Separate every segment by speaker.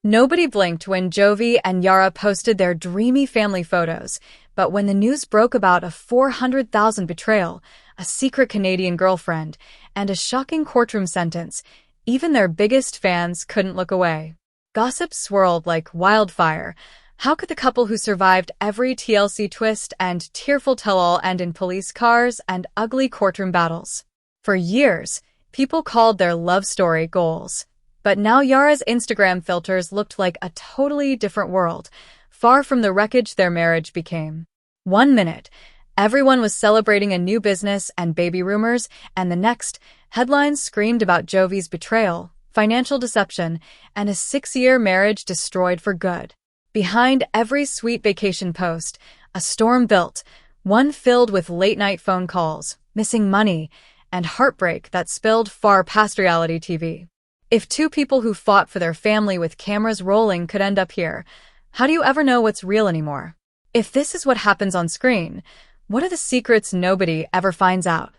Speaker 1: Nobody blinked when Jovi and Yara posted their dreamy family photos, but when the news broke about a 400,000 betrayal, a secret Canadian girlfriend, and a shocking courtroom sentence, even their biggest fans couldn't look away. Gossip swirled like wildfire. How could the couple who survived every TLC twist and tearful tell-all end in police cars and ugly courtroom battles? For years, people called their love story goals. But now Yara's Instagram filters looked like a totally different world, far from the wreckage their marriage became. One minute, everyone was celebrating a new business and baby rumors, and the next, headlines screamed about Jovi's betrayal, financial deception, and a 6-year marriage destroyed for good. Behind every sweet vacation post, a storm built, one filled with late-night phone calls, missing money, and heartbreak that spilled far past reality TV. If two people who fought for their family with cameras rolling could end up here, how do you ever know what's real anymore? If this is what happens on screen, what are the secrets nobody ever finds out?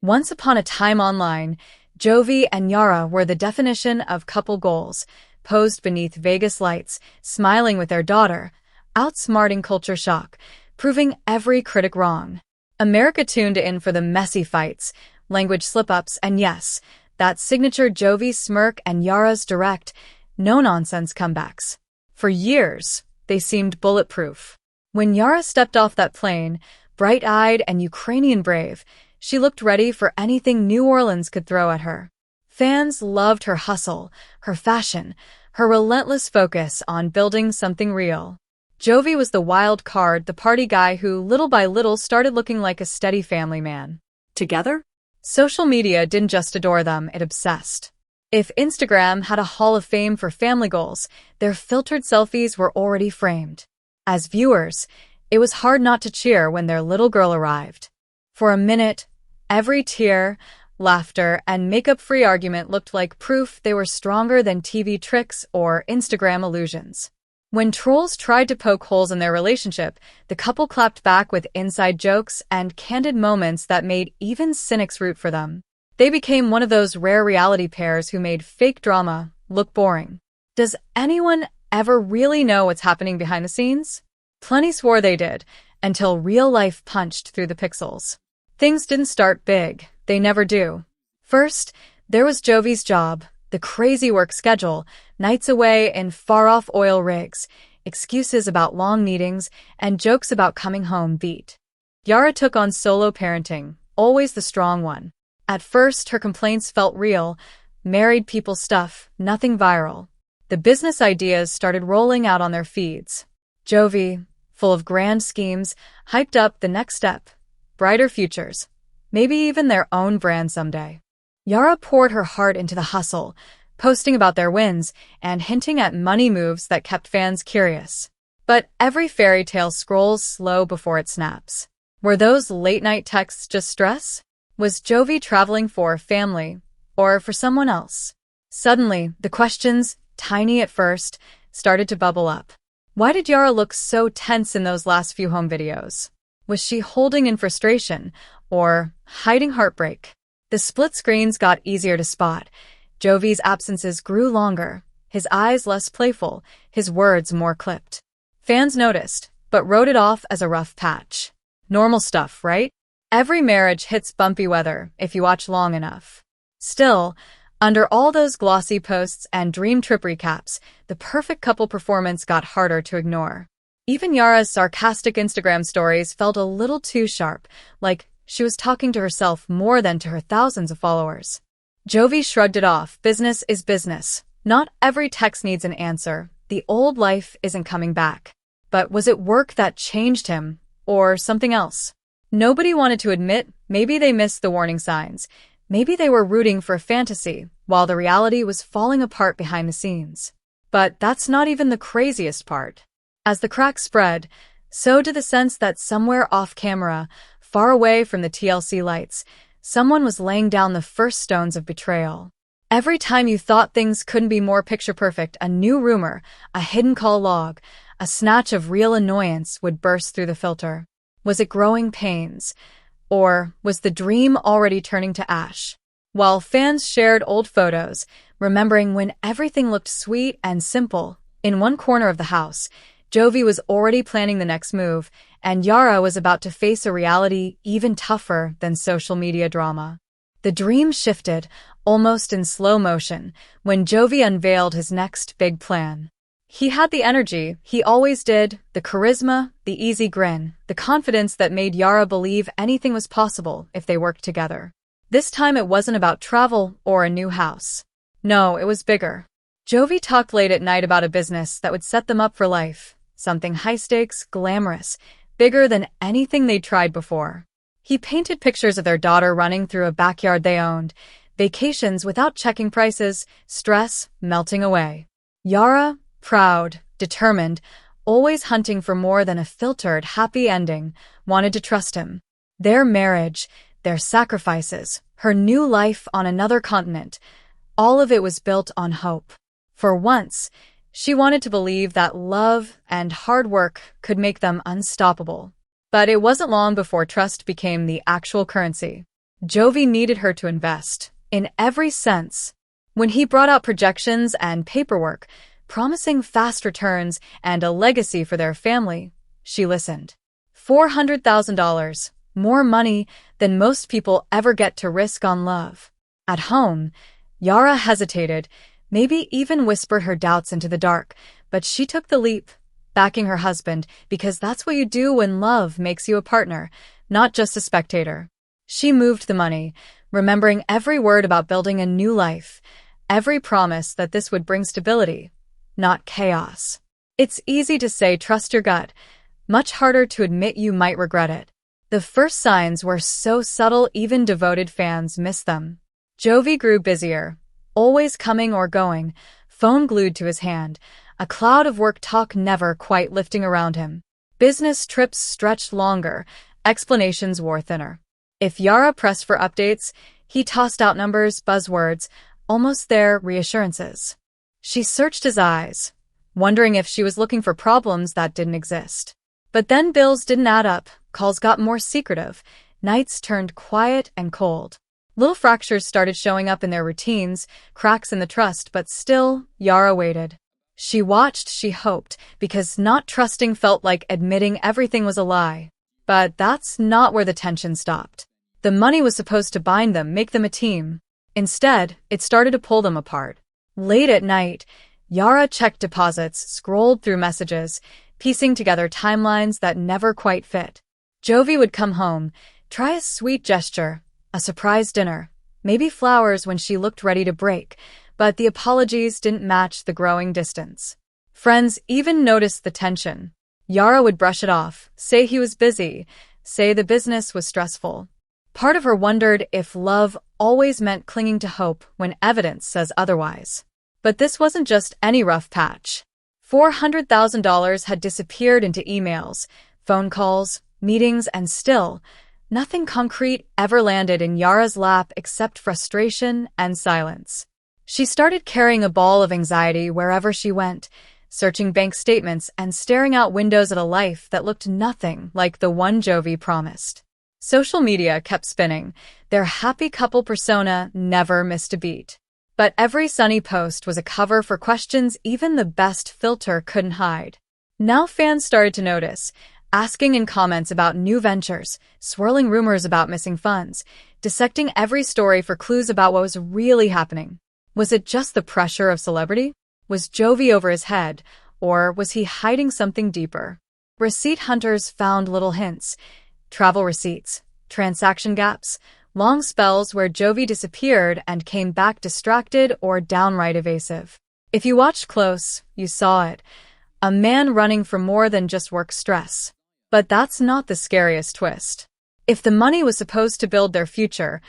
Speaker 1: Once upon a time online, Jovi and Yara were the definition of couple goals, posed beneath Vegas lights, smiling with their daughter, outsmarting culture shock, proving every critic wrong. America tuned in for the messy fights, language slip-ups, and yes, that signature Jovi smirk and Yara's direct, no-nonsense comebacks. For years, they seemed bulletproof. When Yara stepped off that plane, bright-eyed and Ukrainian brave, she looked ready for anything New Orleans could throw at her. Fans loved her hustle, her fashion, her relentless focus on building something real. Jovi was the wild card, the party guy who, little by little, started looking like a steady family man. Together? Social media didn't just adore them, it obsessed. If Instagram had a hall of fame for family goals, their filtered selfies were already framed. As viewers, it was hard not to cheer when their little girl arrived. For a minute, every tear, laughter, and makeup-free argument looked like proof they were stronger than TV tricks or Instagram illusions. When trolls tried to poke holes in their relationship, the couple clapped back with inside jokes and candid moments that made even cynics root for them. They became one of those rare reality pairs who made fake drama look boring. Does anyone ever really know what's happening behind the scenes? Plenty swore they did, until real life punched through the pixels. Things didn't start big. They never do. First, there was Jovi's job. The crazy work schedule, nights away in far-off oil rigs, excuses about long meetings, and jokes about coming home beat. Yara took on solo parenting, always the strong one. At first, her complaints felt real, married people stuff, nothing viral. The business ideas started rolling out on their feeds. Jovi, full of grand schemes, hyped up the next step, brighter futures, maybe even their own brand someday. Yara poured her heart into the hustle, posting about their wins and hinting at money moves that kept fans curious. But every fairy tale scrolls slow before it snaps. Were those late-night texts just stress? Was Jovi traveling for family or for someone else? Suddenly, the questions, tiny at first, started to bubble up. Why did Yara look so tense in those last few home videos? Was she holding in frustration or hiding heartbreak? The split screens got easier to spot. Jovi's absences grew longer, his eyes less playful, his words more clipped. Fans noticed, but wrote it off as a rough patch. Normal stuff, right? Every marriage hits bumpy weather if you watch long enough. Still, under all those glossy posts and dream trip recaps, the perfect couple performance got harder to ignore. Even Yara's sarcastic Instagram stories felt a little too sharp, like she was talking to herself more than to her thousands of followers. Jovi shrugged it off. Business is business. Not every text needs an answer. The old life isn't coming back. But was it work that changed him, or something else? Nobody wanted to admit maybe they missed the warning signs. Maybe they were rooting for a fantasy, while the reality was falling apart behind the scenes. But that's not even the craziest part. As the cracks spread, so did the sense that somewhere off camera, far away from the TLC lights, someone was laying down the first stones of betrayal. Every time you thought things couldn't be more picture-perfect, a new rumor, a hidden call log, a snatch of real annoyance would burst through the filter. Was it growing pains? Or was the dream already turning to ash? While fans shared old photos, remembering when everything looked sweet and simple, In one corner of the house, Jovi was already planning the next move, and Yara was about to face a reality even tougher than social media drama. The dream shifted, almost in slow motion, when Jovi unveiled his next big plan. He had the energy, he always did, the charisma, the easy grin, the confidence that made Yara believe anything was possible if they worked together. This time it wasn't about travel or a new house. No, it was bigger. Jovi talked late at night about a business that would set them up for life. Something high-stakes, glamorous, bigger than anything they'd tried before. He painted pictures of their daughter running through a backyard they owned, vacations without checking prices, stress melting away. Yara, proud, determined, always hunting for more than a filtered, happy ending, wanted to trust him. Their marriage, their sacrifices, her new life on another continent, all of it was built on hope. For once, she wanted to believe that love and hard work could make them unstoppable. But it wasn't long before trust became the actual currency. Jovi needed her to invest, in every sense. When he brought out projections and paperwork, promising fast returns and a legacy for their family, she listened. $400,000, more money than most people ever get to risk on love. At home, Yara hesitated, maybe even whispered her doubts into the dark, but she took the leap, backing her husband, because that's what you do when love makes you a partner, not just a spectator. She moved the money, remembering every word about building a new life, every promise that this would bring stability, not chaos. It's easy to say trust your gut, much harder to admit you might regret it. The first signs were so subtle even devoted fans missed them. Jovi grew busier, always coming or going, phone glued to his hand, a cloud of work talk never quite lifting around him. Business trips stretched longer, explanations wore thinner. If Yara pressed for updates, he tossed out numbers, buzzwords, almost their reassurances. She searched his eyes, wondering if she was looking for problems that didn't exist. But then bills didn't add up, calls got more secretive, nights turned quiet and cold. Little fractures started showing up in their routines, cracks in the trust, but still, Yara waited. She watched, she hoped, because not trusting felt like admitting everything was a lie. But that's not where the tension stopped. The money was supposed to bind them, make them a team. Instead, it started to pull them apart. Late at night, Yara checked deposits, scrolled through messages, piecing together timelines that never quite fit. Jovi would come home, try a sweet gesture, a surprise dinner, maybe flowers when she looked ready to break, but the apologies didn't match the growing distance. Friends even noticed the tension. Yara would brush it off, say he was busy, say the business was stressful. Part of her wondered if love always meant clinging to hope when evidence says otherwise. But this wasn't just any rough patch. $400,000 had disappeared into emails, phone calls, meetings, and still, nothing concrete ever landed in Yara's lap except frustration and silence. She started carrying a ball of anxiety wherever she went, searching bank statements and staring out windows at a life that looked nothing like the one Jovi promised. Social media kept spinning. Their happy couple persona never missed a beat. But every sunny post was a cover for questions even the best filter couldn't hide. Now fans started to notice, asking in comments about new ventures, swirling rumors about missing funds, dissecting every story for clues about what was really happening. Was it just the pressure of celebrity? Was Jovi over his head, or was he hiding something deeper? Receipt hunters found little hints. Travel receipts, transaction gaps, long spells where Jovi disappeared and came back distracted or downright evasive. If you watched close, you saw it. A man running from more than just work stress. But that's not the scariest twist. If the money was supposed to build their future,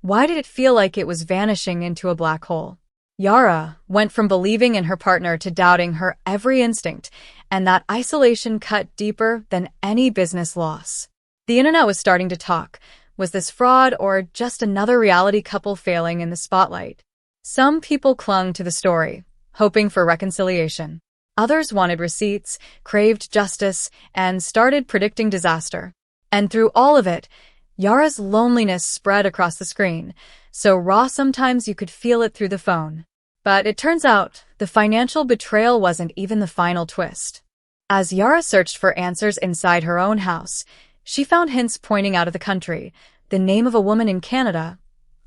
Speaker 1: why did it feel like it was vanishing into a black hole? Yara went from believing in her partner to doubting her every instinct, and that isolation cut deeper than any business loss. The internet was starting to talk. Was this fraud or just another reality couple failing in the spotlight? Some people clung to the story, hoping for reconciliation. Others wanted receipts, craved justice, and started predicting disaster. And through all of it, Yara's loneliness spread across the screen, so raw sometimes you could feel it through the phone. But it turns out, the financial betrayal wasn't even the final twist. As Yara searched for answers inside her own house, she found hints pointing out of the country, the name of a woman in Canada,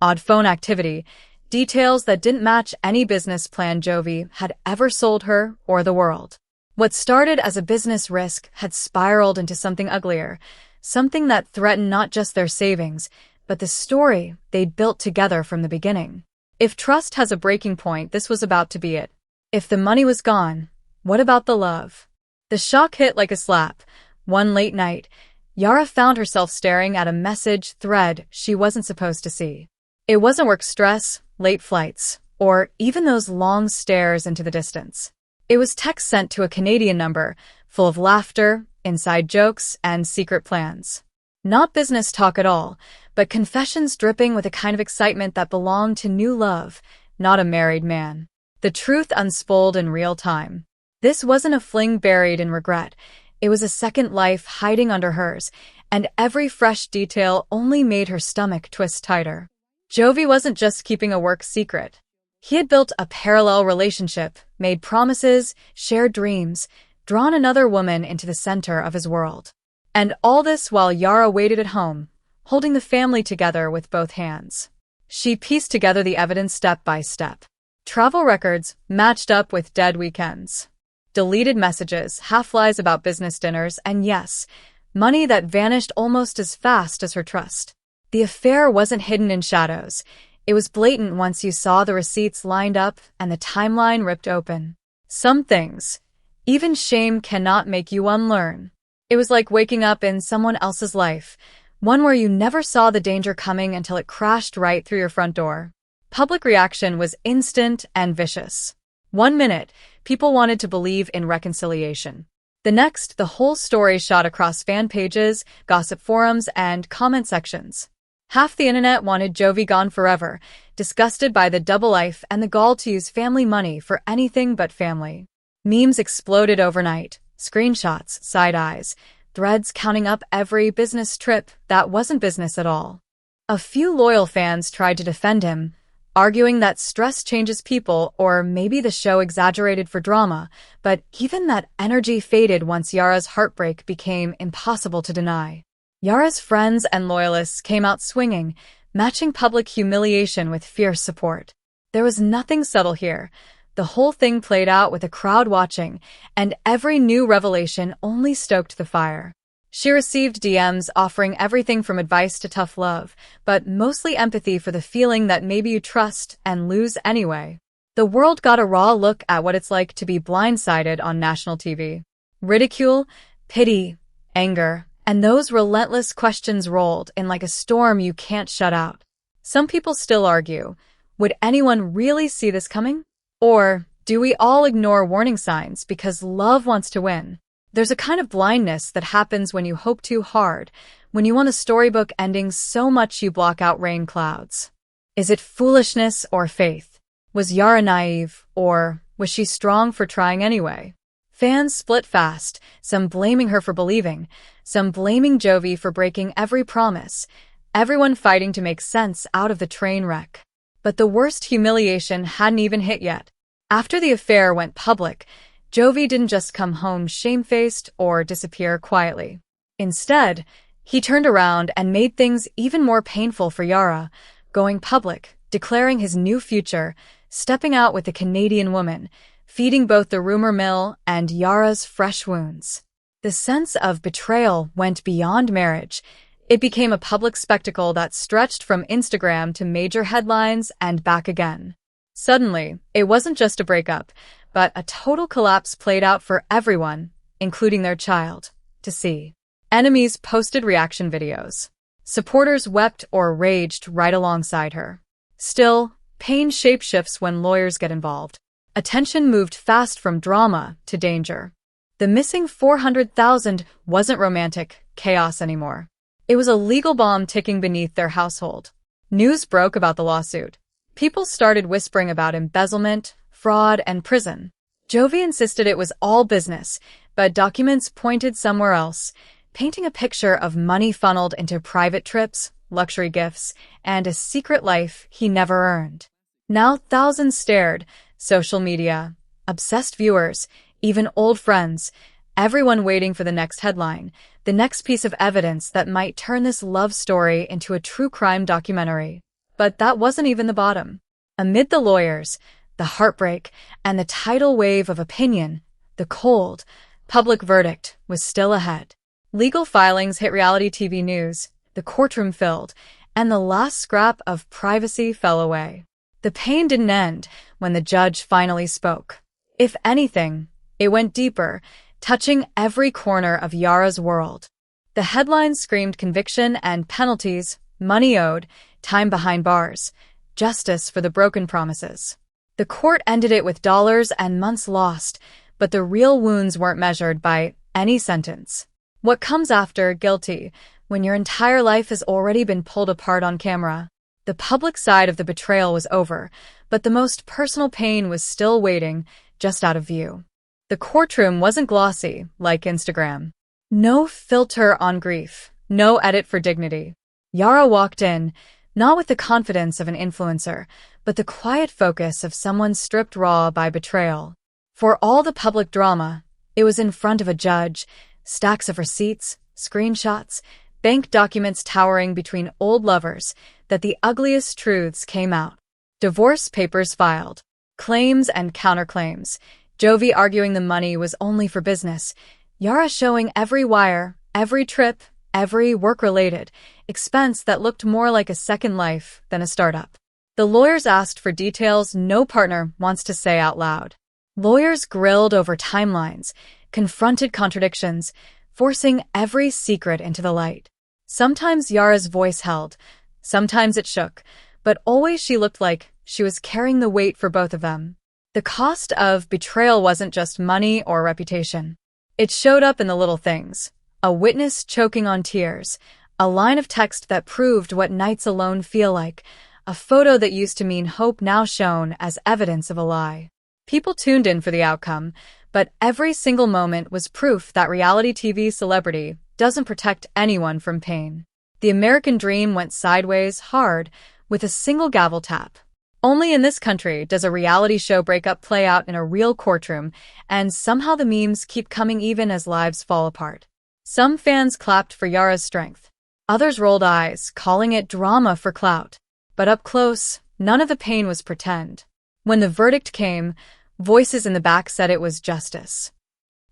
Speaker 1: odd phone activity, details that didn't match any business plan Jovi had ever sold her or the world. What started as a business risk had spiraled into something uglier, something that threatened not just their savings, but the story they'd built together from the beginning. If trust has a breaking point, this was about to be it. If the money was gone, what about the love? The shock hit like a slap. One late night, Yara found herself staring at a message thread she wasn't supposed to see. It wasn't work stress, late flights, or even those long stares into the distance. It was text sent to a Canadian number, full of laughter, inside jokes, and secret plans. Not business talk at all, but confessions dripping with a kind of excitement that belonged to new love, not a married man. The truth unspoled in real time. This wasn't a fling buried in regret. It was a second life hiding under hers, and every fresh detail only made her stomach twist tighter. Jovi wasn't just keeping a work secret. He had built a parallel relationship, made promises, shared dreams, drawn another woman into the center of his world. And all this while Yara waited at home, holding the family together with both hands. She pieced together the evidence step by step. Travel records matched up with dead weekends. Deleted messages, half-lies about business dinners, and yes, money that vanished almost as fast as her trust. The affair wasn't hidden in shadows. It was blatant once you saw the receipts lined up and the timeline ripped open. Some things, even shame cannot make you unlearn. It was like waking up in someone else's life, one where you never saw the danger coming until it crashed right through your front door. Public reaction was instant and vicious. 1 minute, people wanted to believe in reconciliation. The next, the whole story shot across fan pages, gossip forums, and comment sections. Half the internet wanted Jovi gone forever, disgusted by the double life and the gall to use family money for anything but family. Memes exploded overnight, screenshots, side eyes, threads counting up every business trip that wasn't business at all. A few loyal fans tried to defend him, arguing that stress changes people or maybe the show exaggerated for drama, but even that energy faded once Yara's heartbreak became impossible to deny. Yara's friends and loyalists came out swinging, matching public humiliation with fierce support. There was nothing subtle here. The whole thing played out with a crowd watching, and every new revelation only stoked the fire. She received DMs offering everything from advice to tough love, but mostly empathy for the feeling that maybe you trust and lose anyway. The world got a raw look at what it's like to be blindsided on national TV. Ridicule, pity, anger, and those relentless questions rolled in like a storm you can't shut out. Some people still argue, would anyone really see this coming? Or do we all ignore warning signs because love wants to win? There's a kind of blindness that happens when you hope too hard, when you want a storybook ending so much you block out rain clouds. Is it foolishness or faith? Was Yara naive, or was she strong for trying anyway? Fans split fast, some blaming her for believing, some blaming Jovi for breaking every promise, everyone fighting to make sense out of the train wreck. But the worst humiliation hadn't even hit yet. After the affair went public, Jovi didn't just come home shamefaced or disappear quietly. Instead, he turned around and made things even more painful for Yara, going public, declaring his new future, stepping out with a Canadian woman, feeding both the rumor mill and Yara's fresh wounds. The sense of betrayal went beyond marriage. It became a public spectacle that stretched from Instagram to major headlines and back again. Suddenly, it wasn't just a breakup, but a total collapse played out for everyone, including their child, to see. Enemies posted reaction videos. Supporters wept or raged right alongside her. Still, pain shapeshifts when lawyers get involved. Attention moved fast from drama to danger. The missing $400,000 wasn't romantic chaos anymore. It was a legal bomb ticking beneath their household. News broke about the lawsuit. People started whispering about embezzlement, fraud, and prison. Jovi insisted it was all business, but documents pointed somewhere else, painting a picture of money funneled into private trips, luxury gifts, and a secret life he never earned. Now thousands stared, social media, obsessed viewers, even old friends, everyone waiting for the next headline, the next piece of evidence that might turn this love story into a true crime documentary. But that wasn't even the bottom. Amid the lawyers, the heartbreak, and the tidal wave of opinion, the cold, public verdict was still ahead. Legal filings hit reality TV news, the courtroom filled, and the last scrap of privacy fell away. The pain didn't end when the judge finally spoke. If anything, it went deeper, touching every corner of Yara's world. The headlines screamed conviction and penalties, money owed, time behind bars, justice for the broken promises. The court ended it with dollars and months lost, but the real wounds weren't measured by any sentence. What comes after guilty, when your entire life has already been pulled apart on camera? The public side of the betrayal was over, but the most personal pain was still waiting, just out of view. The courtroom wasn't glossy, like Instagram. No filter on grief, no edit for dignity. Yara walked in, not with the confidence of an influencer, but the quiet focus of someone stripped raw by betrayal. For all the public drama, it was in front of a judge, stacks of receipts, screenshots, bank documents towering between old lovers, that the ugliest truths came out. Divorce papers filed, claims and counterclaims, Jovi arguing the money was only for business, Yara showing every wire, every trip, every work-related expense that looked more like a second life than a startup. The lawyers asked for details no partner wants to say out loud. Lawyers grilled over timelines, confronted contradictions, forcing every secret into the light. Sometimes Yara's voice held, sometimes it shook, but always she looked like she was carrying the weight for both of them. The cost of betrayal wasn't just money or reputation. It showed up in the little things. A witness choking on tears, a line of text that proved what nights alone feel like, a photo that used to mean hope now shown as evidence of a lie. People tuned in for the outcome, but every single moment was proof that reality TV celebrity doesn't protect anyone from pain. The American dream went sideways hard with a single gavel tap. Only in this country does a reality show breakup play out in a real courtroom, and somehow the memes keep coming even as lives fall apart. Some fans clapped for Yara's strength. Others rolled eyes, calling it drama for clout. But up close, none of the pain was pretend. When the verdict came, voices in the back said it was justice.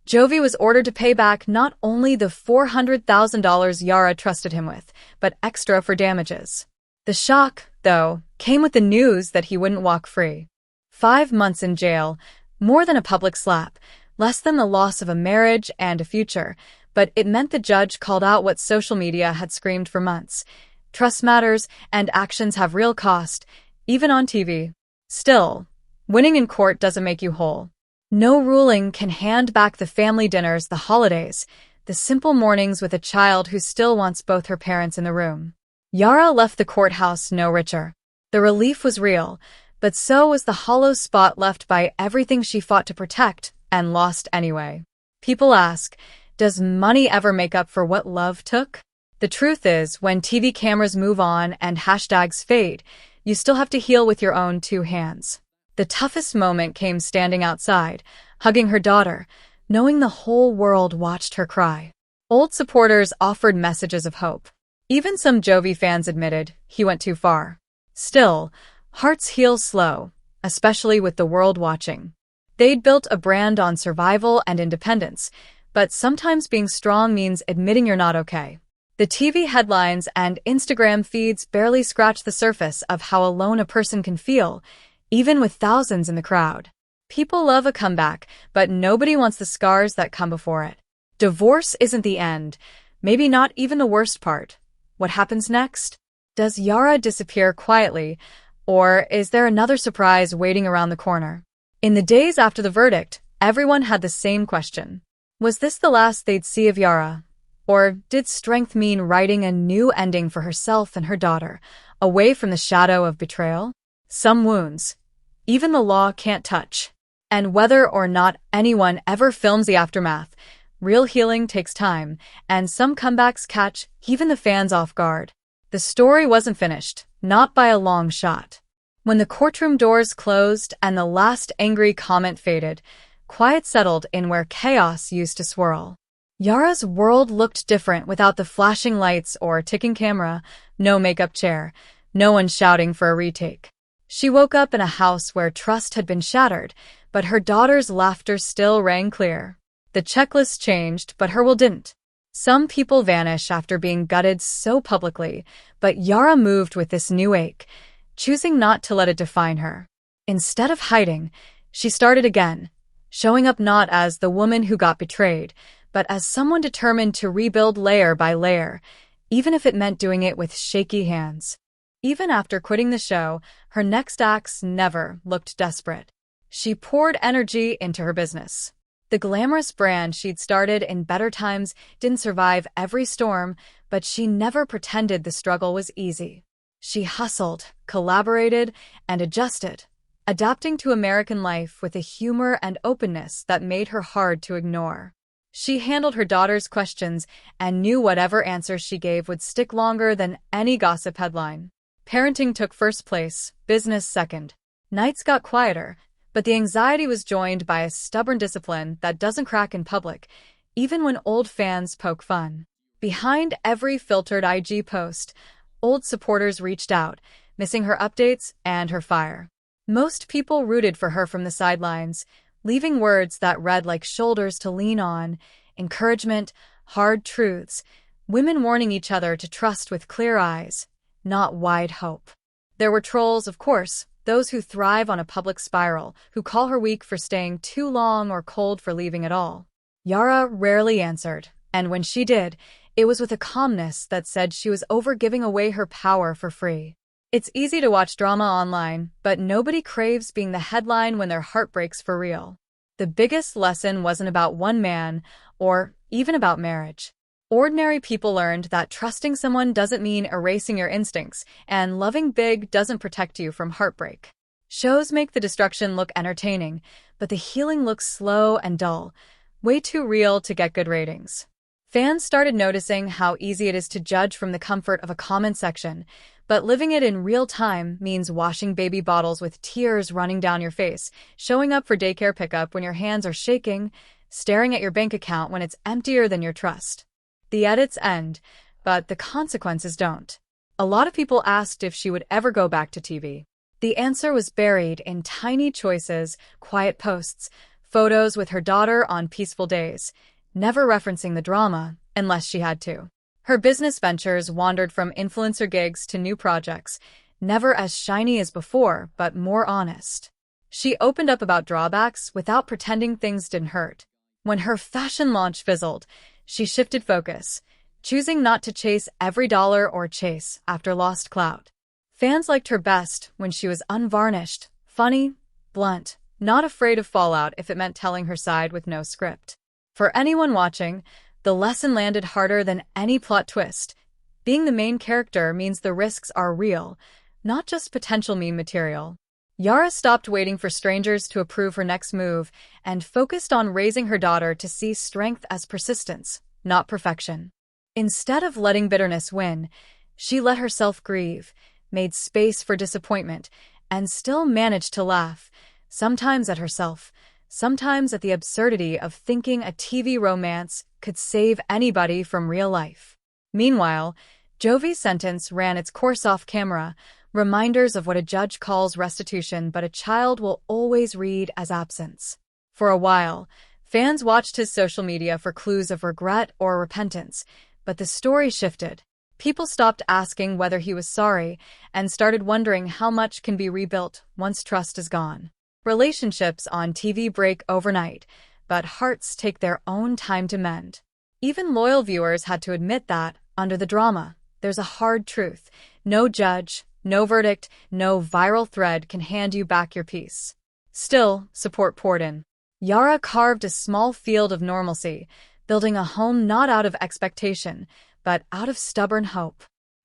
Speaker 1: Jovi was ordered to pay back not only the $400,000 Yara trusted him with, but extra for damages. The shock, though, came with the news that he wouldn't walk free. 5 months in jail, more than a public slap, less than the loss of a marriage and a future, but it meant the judge called out what social media had screamed for months. Trust matters, and actions have real cost, even on TV. Still, winning in court doesn't make you whole. No ruling can hand back the family dinners, the holidays, the simple mornings with a child who still wants both her parents in the room. Yara left the courthouse no richer. The relief was real, but so was the hollow spot left by everything she fought to protect and lost anyway. People ask, does money ever make up for what love took? The truth is, when TV cameras move on and hashtags fade, you still have to heal with your own 2 hands. The toughest moment came standing outside, hugging her daughter, knowing the whole world watched her cry. Old supporters offered messages of hope. Even some Jovi fans admitted he went too far. Still, hearts heal slow, especially with the world watching. They'd built a brand on survival and independence, but sometimes being strong means admitting you're not okay. The TV headlines and Instagram feeds barely scratch the surface of how alone a person can feel, even with thousands in the crowd. People love a comeback, but nobody wants the scars that come before it. Divorce isn't the end, maybe not even the worst part. What happens next? Does Yara disappear quietly, or is there another surprise waiting around the corner? In the days after the verdict, everyone had the same question. Was this the last they'd see of Yara? Or did strength mean writing a new ending for herself and her daughter, away from the shadow of betrayal? Some wounds, even the law can't touch. And whether or not anyone ever films the aftermath, real healing takes time, and some comebacks catch even the fans off guard. The story wasn't finished, not by a long shot. When the courtroom doors closed and the last angry comment faded, quiet settled in where chaos used to swirl. Yara's world looked different without the flashing lights or ticking camera, no makeup chair, no one shouting for a retake. She woke up in a house where trust had been shattered, but her daughter's laughter still rang clear. The checklist changed, but her will didn't. Some people vanish after being gutted so publicly, but Yara moved with this new ache, choosing not to let it define her. Instead of hiding, she started again, showing up not as the woman who got betrayed, but as someone determined to rebuild layer by layer, even if it meant doing it with shaky hands. Even after quitting the show, her next acts never looked desperate. She poured energy into her business. The glamorous brand she'd started in better times didn't survive every storm, but she never pretended the struggle was easy. She hustled, collaborated, and adjusted, adapting to American life with a humor and openness that made her hard to ignore. She handled her daughter's questions and knew whatever answers she gave would stick longer than any gossip headline. Parenting took first place, business second. Nights got quieter, but the anxiety was joined by a stubborn discipline that doesn't crack in public, even when old fans poke fun. Behind every filtered IG post, old supporters reached out, missing her updates and her fire. Most people rooted for her from the sidelines, leaving words that read like shoulders to lean on, encouragement, hard truths, women warning each other to trust with clear eyes, not wide hope. There were trolls, of course, those who thrive on a public spiral, who call her weak for staying too long or cold for leaving at all. Yara rarely answered, and when she did, it was with a calmness that said she was over giving away her power for free. It's easy to watch drama online, but nobody craves being the headline when their heart breaks for real. The biggest lesson wasn't about one man, or even about marriage. Ordinary people learned that trusting someone doesn't mean erasing your instincts, and loving big doesn't protect you from heartbreak. Shows make the destruction look entertaining, but the healing looks slow and dull, way too real to get good ratings. Fans started noticing how easy it is to judge from the comfort of a comment section, but living it in real time means washing baby bottles with tears running down your face, showing up for daycare pickup when your hands are shaking, staring at your bank account when it's emptier than your trust. The edits end, but the consequences don't. A lot of people asked if she would ever go back to TV. The answer was buried in tiny choices, quiet posts, photos with her daughter on peaceful days, never referencing the drama unless she had to. Her business ventures wandered from influencer gigs to new projects, never as shiny as before, but more honest. She opened up about drawbacks without pretending things didn't hurt. When her fashion launch fizzled, she shifted focus, choosing not to chase every dollar or chase after lost clout. Fans liked her best when she was unvarnished, funny, blunt, not afraid of fallout if it meant telling her side with no script. For anyone watching, the lesson landed harder than any plot twist. Being the main character means the risks are real, not just potential meme material. Yara stopped waiting for strangers to approve her next move and focused on raising her daughter to see strength as persistence, not perfection. Instead of letting bitterness win, she let herself grieve, made space for disappointment, and still managed to laugh, sometimes at herself, sometimes at the absurdity of thinking a TV romance could save anybody from real life. Meanwhile, Jovi's sentence ran its course off camera, reminders of what a judge calls restitution but a child will always read as absence. For a while, fans watched his social media for clues of regret or repentance, but the story shifted. People stopped asking whether he was sorry and started wondering how much can be rebuilt once trust is gone. Relationships on TV break overnight, but hearts take their own time to mend. Even loyal viewers had to admit that, under the drama, there's a hard truth. No judge, no verdict, no viral thread can hand you back your peace. Still, support poured in. Yara carved a small field of normalcy, building a home not out of expectation, but out of stubborn hope.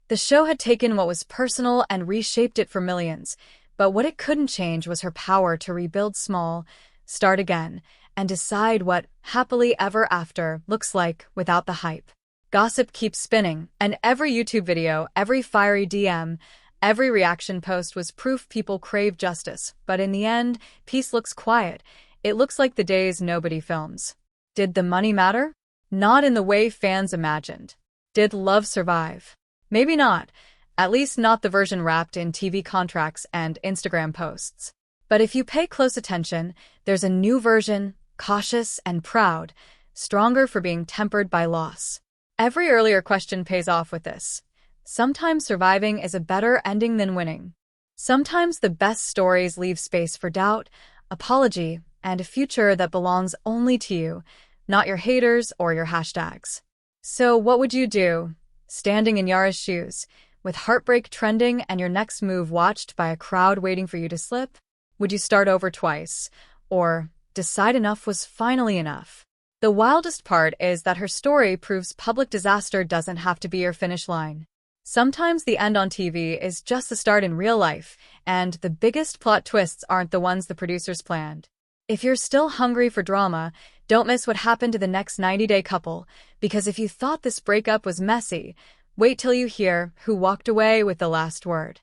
Speaker 1: The show had taken what was personal and reshaped it for millions, but what it couldn't change was her power to rebuild small, start again, and decide what happily ever after looks like without the hype. Gossip keeps spinning, and every YouTube video, every fiery DM, Every reaction post was proof people crave justice, but in the end, peace looks quiet. It looks like the days nobody films. Did the money matter? Not in the way fans imagined. Did love survive? Maybe not. At least not the version wrapped in TV contracts and Instagram posts. But if you pay close attention, there's a new version, cautious and proud, stronger for being tempered by loss. Every earlier question pays off with this. Sometimes surviving is a better ending than winning. Sometimes the best stories leave space for doubt, apology, and a future that belongs only to you, not your haters or your hashtags. So what would you do? Standing in Yara's shoes, with heartbreak trending and your next move watched by a crowd waiting for you to slip? Would you start over twice? Or decide enough was finally enough? The wildest part is that her story proves public disaster doesn't have to be your finish line. Sometimes the end on TV is just the start in real life, and the biggest plot twists aren't the ones the producers planned. If you're still hungry for drama, don't miss what happened to the next 90-day couple, because if you thought this breakup was messy, wait till you hear who walked away with the last word.